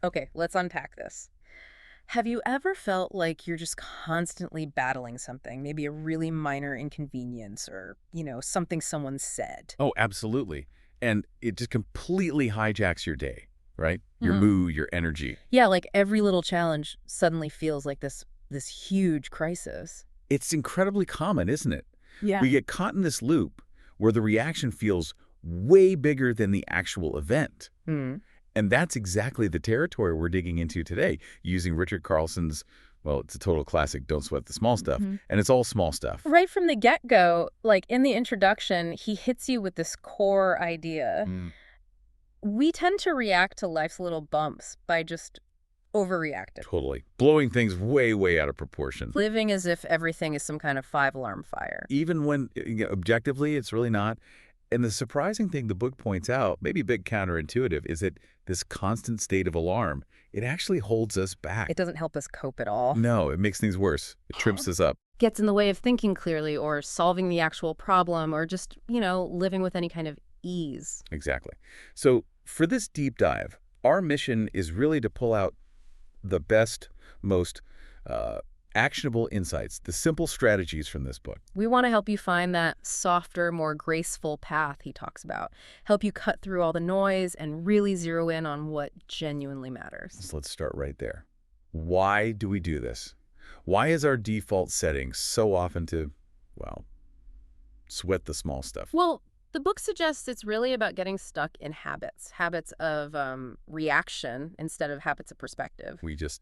Okay, let's unpack this. Have you ever felt like you're just constantly battling something, maybe a really minor inconvenience or, something someone said? Oh, absolutely. And it just completely hijacks your day, right? Your Hmm. mood, your energy. Yeah, like every little challenge suddenly feels like this huge crisis. It's incredibly common, isn't it? Yeah. We get caught in this loop where the reaction feels way bigger than the actual event. Hmm. And that's exactly the territory we're digging into today, using Richard Carlson's, well, it's a total classic, Don't Sweat the Small Stuff. Hmm. And it's all small stuff. Right from the get-go, like in the introduction, he hits you with this core idea. Mm, We tend to react to life's little bumps by just overreacting, totally. Blowing things way, way out of proportion. living as if everything is some kind of five-alarm fire. Even when objectively it's really not. And the surprising thing the book points out, maybe a bit counterintuitive, is that this constant state of alarm, it actually holds us back. It doesn't help us cope at all. No, it makes things worse. It trips us up. Gets in the way of thinking clearly or solving the actual problem or just, living with any kind of ease. Exactly. So for this deep dive, our mission is really to pull out the best, most actionable insights, the simple strategies from this book. We want to help you find that softer, more graceful path he talks about. Help you cut through all the noise and really zero in on what genuinely matters. So let's start right there. Why do we do this? Why is our default setting so often to, well, sweat the small stuff? Well, the book suggests it's really about getting stuck in habits of reaction instead of habits of perspective. We just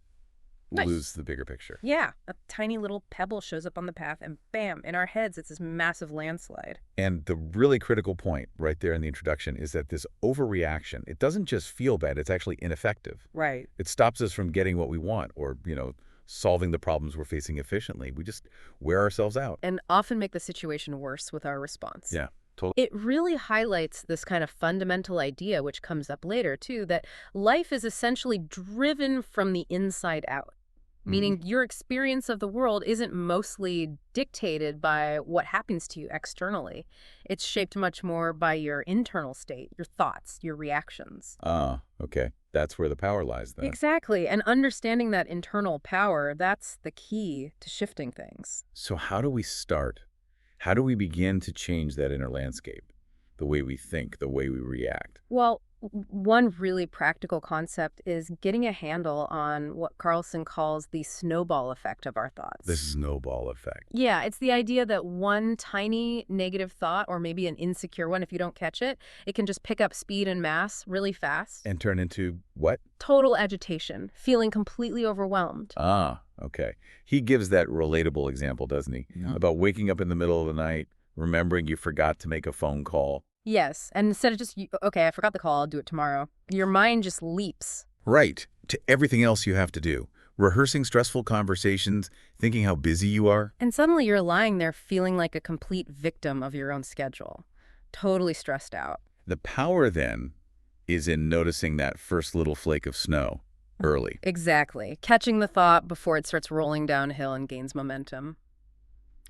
Nice. lose the bigger picture. Yeah, a tiny little pebble shows up on the path, and bam, in our heads, it's this massive landslide. And the really critical point right there in the introduction is that this overreaction, it doesn't just feel bad, it's actually ineffective. Right. It stops us from getting what we want or, solving the problems we're facing efficiently. We just wear ourselves out. And often make the situation worse with our response. Yeah, totally. It really highlights this kind of fundamental idea, which comes up later, too, that life is essentially driven from the inside out. Meaning your experience of the world isn't mostly dictated by what happens to you externally. It's shaped much more by your internal state, your thoughts, your reactions. Ah, okay. That's where the power lies then. Exactly. And understanding that internal power, that's the key to shifting things. So how do we start? How do we begin to change that inner landscape? The way we think, the way we react? Well, one really practical concept is getting a handle on what Carlson calls the snowball effect of our The thoughts. snowball effect. Yeah, it's the idea that one tiny negative thought, or maybe an insecure one if you don't catch it, it can just pick up speed and mass really fast. And turn into what? Total agitation, feeling completely overwhelmed. Ah, okay. He gives that relatable example, doesn't he? Yeah. About waking up in the middle of the night, remembering you forgot to make a phone call. Yes, and instead of just, okay, I forgot the call, I'll do it tomorrow, your mind just leaps. Right. To everything else you have to do. Rehearsing stressful conversations, thinking how busy you are. And suddenly you're lying there feeling like a complete victim of your own schedule, totally stressed out. The power then is in noticing that first little flake of snow early. Exactly. Catching the thought before it starts rolling downhill and gains momentum.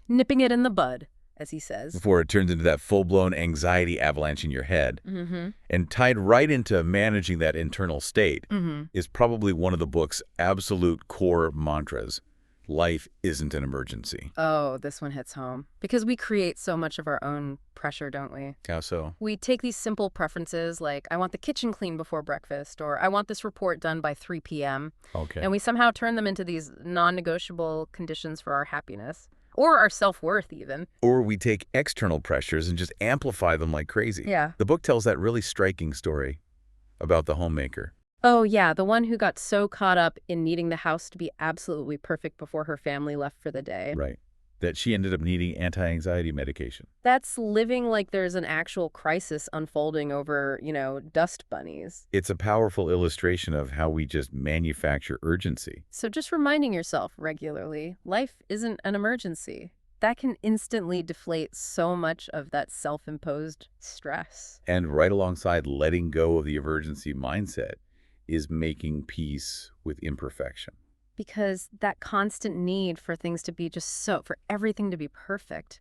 Nipping it in the bud, as he says. Before it turns into that full-blown anxiety avalanche in your head. Mm-hmm. And tied right into managing that internal state Mm-hmm. is probably one of the book's absolute core mantras. Life isn't an emergency. Oh, this one hits home. Because we create so much of our own pressure, don't we? How so? We take these simple preferences like, I want the kitchen clean before breakfast, or I want this report done by 3 p.m., Okay. and we somehow turn them into these non-negotiable conditions for our happiness. Or our self-worth, even. Or we take external pressures and just amplify them like crazy. Yeah. The book tells that really striking story about the homemaker. Oh, yeah, the one who got so caught up in needing the house to be absolutely perfect before her family left for the day. Right. That she ended up needing anti-anxiety medication. That's living like there's an actual crisis unfolding over, dust bunnies. It's a powerful illustration of how we just manufacture urgency. So just reminding yourself regularly, life isn't an emergency. That can instantly deflate so much of that self-imposed stress. And right alongside letting go of the emergency mindset is making peace with imperfection. Because that constant need for things to be for everything to be perfect,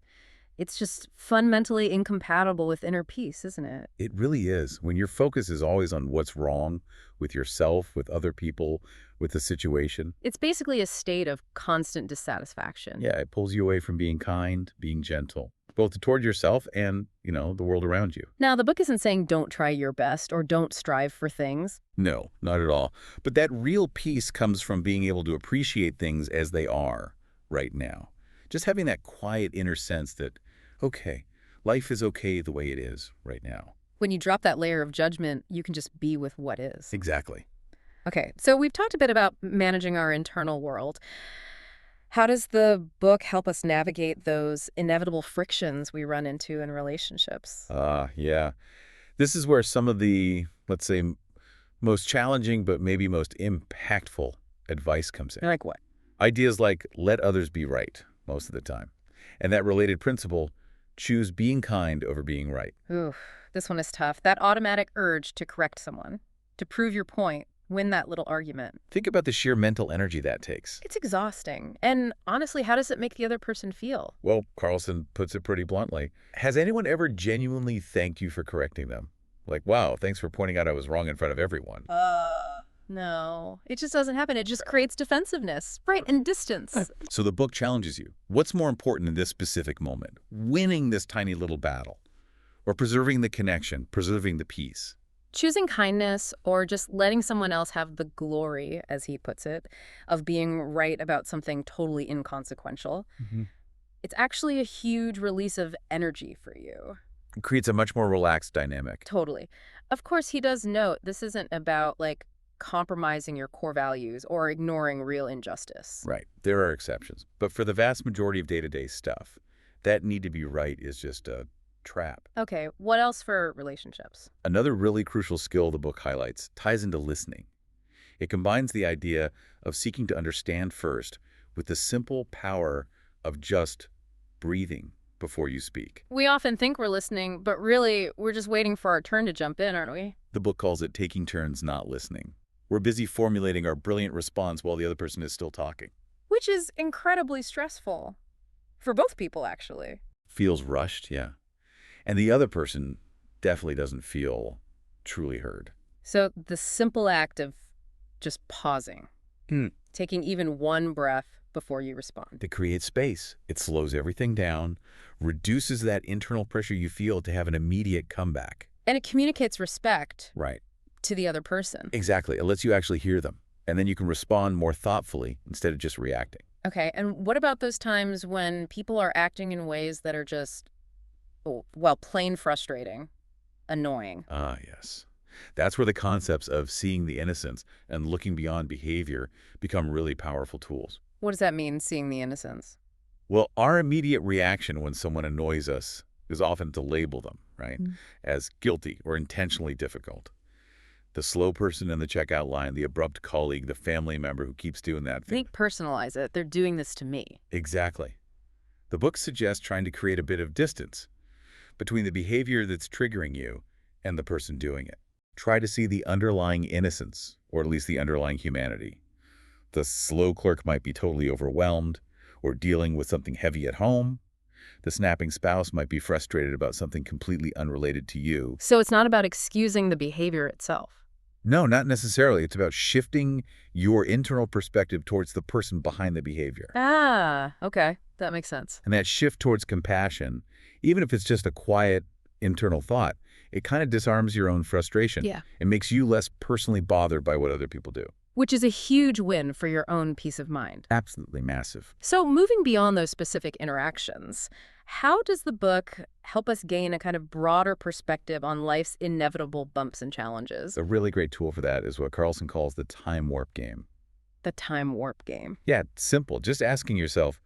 It's just fundamentally incompatible with inner peace, isn't it? It really is. When your focus is always on what's wrong with yourself, with other people, with the situation, It's basically a state of constant dissatisfaction. yeah, it pulls you away from being kind, being gentle, both toward yourself and, the world around you. Now, the book isn't saying don't try your best or don't strive for things. No, not at all. But that real peace comes from being able to appreciate things as they are right now. Just having that quiet inner sense that, okay, life is okay the way it is right now. When you drop that layer of judgment, you can just be with what is. Exactly. Okay, so we've talked a bit about managing our internal world. How does the book help us navigate those inevitable frictions we run into in relationships? Yeah. This is where some of the, let's say, most challenging but maybe most impactful advice comes in. Like what? Ideas like let others be right most of the time. And that related principle, choose being kind over being right. Ooh, this one is tough. That automatic urge to correct someone, to prove your point, win that little argument. Think about the sheer mental energy that takes. It's exhausting. And honestly, how does it make the other person feel? Well, Carlson puts it pretty bluntly. Has anyone ever genuinely thanked you for correcting them? Like, wow, thanks for pointing out I was wrong in front of everyone. No, it just doesn't happen. It just creates defensiveness, right, and distance. So the book challenges you. What's more important in this specific moment? Winning this tiny little battle, or preserving the connection, preserving the peace? Choosing kindness or just letting someone else have the glory, as he puts it, of being right about something totally inconsequential. It's actually a huge release of energy for you. It creates a much more relaxed dynamic. Totally. Of course, he does note this isn't about, like, compromising your core values or ignoring real injustice. Right. There are exceptions. But for the vast majority of day-to-day stuff, that need to be right is just a trap. Okay, what else for relationships? Another really crucial skill the book highlights ties into listening. It combines the idea of seeking to understand first with the simple power of just breathing before you speak. We often think we're listening, but really, we're just waiting for our turn to jump in, aren't we? The book calls it taking turns not listening. We're busy formulating our brilliant response while the other person is still talking. Which is incredibly stressful. For both people, actually. Feels rushed, yeah. And the other person definitely doesn't feel truly heard. So the simple act of just pausing, taking even one breath before you respond. It creates space. It slows everything down, reduces that internal pressure you feel to have an immediate comeback. And it communicates respect Right. to the other person. Exactly. It lets you actually hear them. And then you can respond more thoughtfully instead of just reacting. Okay, and what about those times when people are acting in ways that are just, oh, well, plain frustrating, annoying? Ah, yes. That's where the concepts of seeing the innocence and looking beyond behavior become really powerful tools. What does that mean, seeing the innocence? Well, our immediate reaction when someone annoys us is often to label them, right, as guilty or intentionally difficult. The slow person in the checkout line, the abrupt colleague, the family member who keeps doing that thing. Think personalize it. They're doing this to me. Exactly. The book suggests trying to create a bit of distance between the behavior that's triggering you and the person doing it. Try to see the underlying innocence, or at least the underlying humanity. The slow clerk might be totally overwhelmed or dealing with something heavy at home. The snapping spouse might be frustrated about something completely unrelated to you. So it's not about excusing the behavior itself. No, not necessarily. It's about shifting your internal perspective towards the person behind the behavior. Ah, okay. That makes sense. And that shift towards compassion, even if it's just a quiet internal thought, it kind of disarms your own frustration. Yeah. It makes you less personally bothered by what other people do. Which is a huge win for your own peace of mind. Absolutely massive. So moving beyond those specific interactions, how does the book help us gain a kind of broader perspective on life's inevitable bumps and challenges? A really great tool for that is what Carlson calls the time warp game. The time warp game. Yeah, it's simple. Just asking yourself,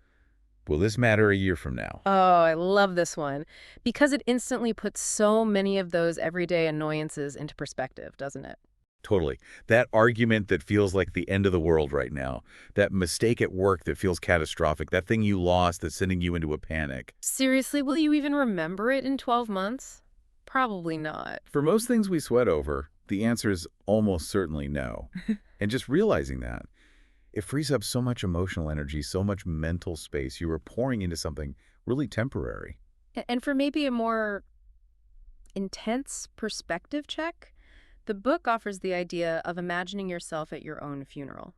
will this matter a year from now? Oh, I love this one. Because it instantly puts so many of those everyday annoyances into perspective, doesn't it? Totally. That argument that feels like the end of the world right now, that mistake at work that feels catastrophic, that thing you lost that's sending you into a panic. Seriously, will you even remember it in 12 months? Probably not. For most things we sweat over, the answer is almost certainly no. And just realizing that, it frees up so much emotional energy, so much mental space you are pouring into something really temporary. And for maybe a more intense perspective check, the book offers the idea of imagining yourself at your own funeral.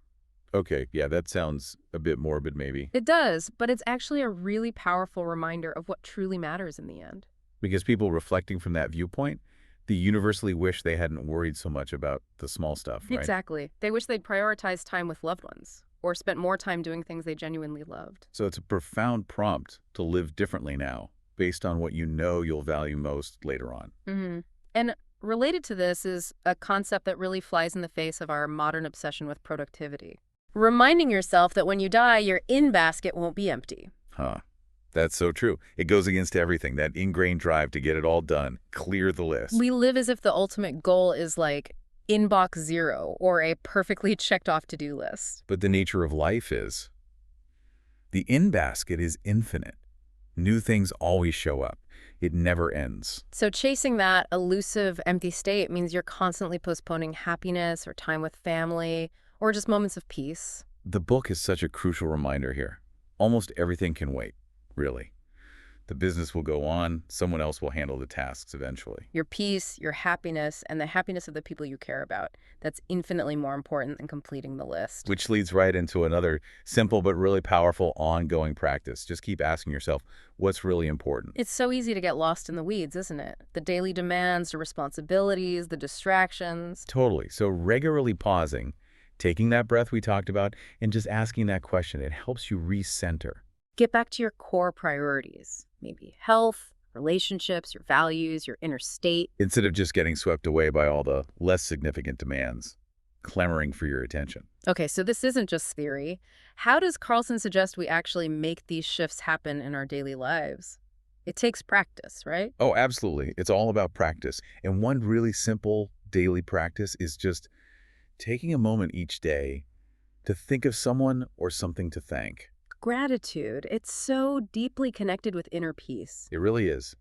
Okay, yeah, that sounds a bit morbid maybe. It does, but it's actually a really powerful reminder of what truly matters in the end. Because people reflecting from that viewpoint, they universally wish they hadn't worried so much about the small stuff, right? Exactly. They wish they'd prioritized time with loved ones or spent more time doing things they genuinely loved. So it's a profound prompt to live differently now, based on what you know you'll value most later on. And related to this is a concept that really flies in the face of our modern obsession with productivity. Reminding yourself that when you die, your in-basket won't be empty. Huh. That's so true. It goes against everything, that ingrained drive to get it all done, clear the list. We live as if the ultimate goal is like inbox zero or a perfectly checked off to-do list. But the nature of life is, the in-basket is infinite. New things always show up. It never ends. So chasing that elusive empty state means you're constantly postponing happiness or time with family or just moments of peace. The book is such a crucial reminder here. Almost everything can wait, really. The business will go on. Someone else will handle the tasks eventually. Your peace, your happiness, and the happiness of the people you care about. That's infinitely more important than completing the list. Which leads right into another simple but really powerful ongoing practice. Just keep asking yourself, what's really important? It's so easy to get lost in the weeds, isn't it? The daily demands, the responsibilities, the distractions. Totally. So regularly pausing, taking that breath we talked about, and just asking that question, it helps you recenter. Get back to your core priorities. Maybe health, relationships, your values, your inner state. Instead of just getting swept away by all the less significant demands, clamoring for your attention. Okay, so this isn't just theory. How does Carlson suggest we actually make these shifts happen in our daily lives? It takes practice, right? Oh, absolutely. It's all about practice. And one really simple daily practice is just taking a moment each day to think of someone or something to thank. Gratitude. It's so deeply connected with inner peace. It really is.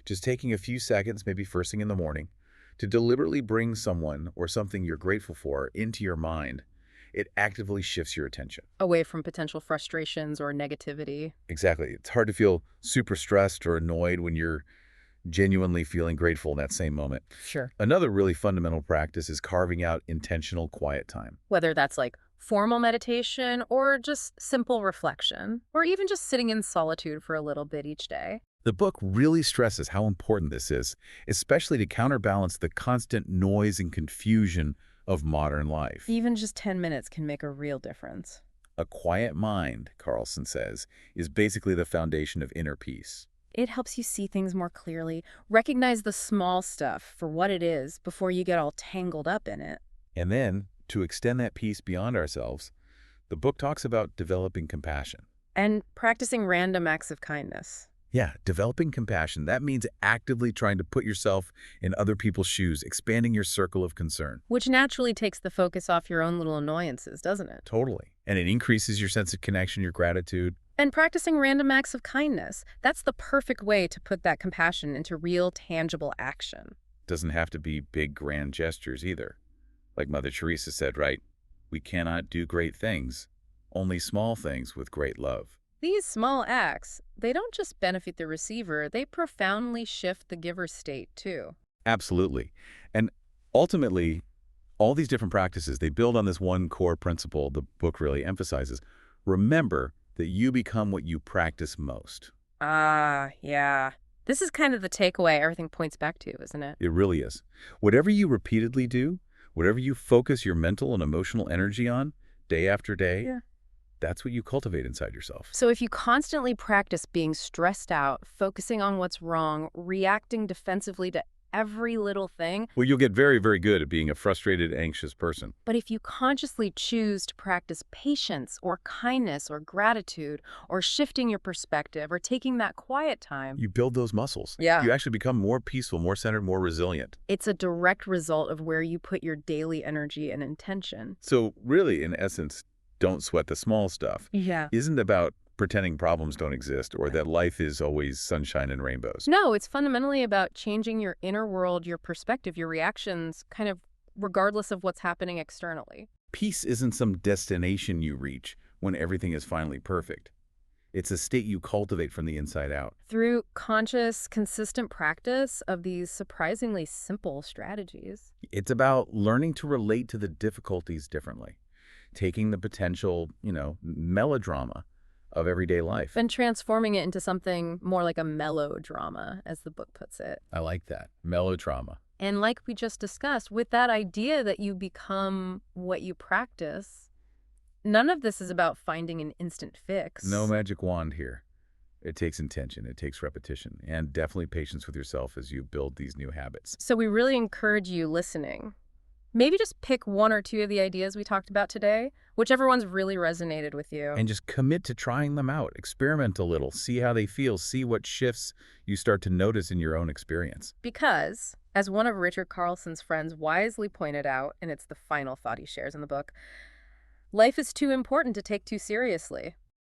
Just taking a few seconds, maybe first thing in the morning, to deliberately bring someone or something you're grateful for into your mind, it actively shifts your attention. Away from potential frustrations or negativity. Exactly. It's hard to feel super stressed or annoyed when you're genuinely feeling grateful in that same moment. Sure. Another really fundamental practice is carving out intentional quiet time. Whether that's like formal meditation or just simple reflection, or even just sitting in solitude for a little bit each day. The book really stresses how important this is, especially to counterbalance the constant noise and confusion of modern life. Even just 10 minutes can make a real difference. A quiet mind, Carlson says, is basically the foundation of inner peace. It helps you see things more clearly, recognize the small stuff for what it is before you get all tangled up in it. And then, to extend that peace beyond ourselves, the book talks about developing compassion. And practicing random acts of kindness. Yeah, developing compassion, that means actively trying to put yourself in other people's shoes, expanding your circle of concern. Which naturally takes the focus off your own little annoyances, doesn't it? Totally. And it increases your sense of connection, your gratitude. And practicing random acts of kindness. That's the perfect way to put that compassion into real, tangible action. Doesn't have to be big, grand gestures either. Like Mother Teresa said, right? We cannot do great things, only small things with great love. These small acts, they don't just benefit the receiver, they profoundly shift the giver's state, too. Absolutely. And ultimately, all these different practices, they build on this one core principle the book really emphasizes. Remember that you become what you practice most. Ah, yeah. This is kind of the takeaway everything points back to, isn't it? It really is. Whatever you repeatedly do, whatever you focus your mental and emotional energy on, day after day, Yeah. that's what you cultivate inside yourself. So if you constantly practice being stressed out, focusing on what's wrong, reacting defensively to every little thing, Well, you'll get very, very good at being a frustrated, anxious person. but if you consciously choose to practice patience or kindness or gratitude or shifting your perspective or taking that quiet time, You build those muscles. Yeah. You actually become more peaceful, more centered, more resilient. it's a direct result of where you put your daily energy and intention. So really, in essence, don't sweat the small stuff. Yeah. Isn't about pretending problems don't exist or that life is always sunshine and rainbows. No, it's fundamentally about changing your inner world, your perspective, your reactions, kind of regardless of what's happening externally. Peace isn't some destination you reach when everything is finally perfect. It's a state you cultivate from the inside out. Through conscious, consistent practice of these surprisingly simple strategies. It's about learning to relate to the difficulties differently, taking the potential, melodrama of everyday life. And transforming it into something more like a melodrama, as the book puts it. I like that. Melodrama. And like we just discussed, with that idea that you become what you practice, none of this is about finding an instant No fix. magic wand here. It takes intention, it takes repetition, and definitely patience with yourself as you build these new habits. So we really encourage you listening. Maybe just pick one or two of the ideas we talked about today, whichever ones really resonated with you. And just commit to trying them out. Experiment a little. See how they feel. See what shifts you start to notice in your own experience. Because, as one of Richard Carlson's friends wisely pointed out, and it's the final thought he shares in the book, life is too important to take too seriously.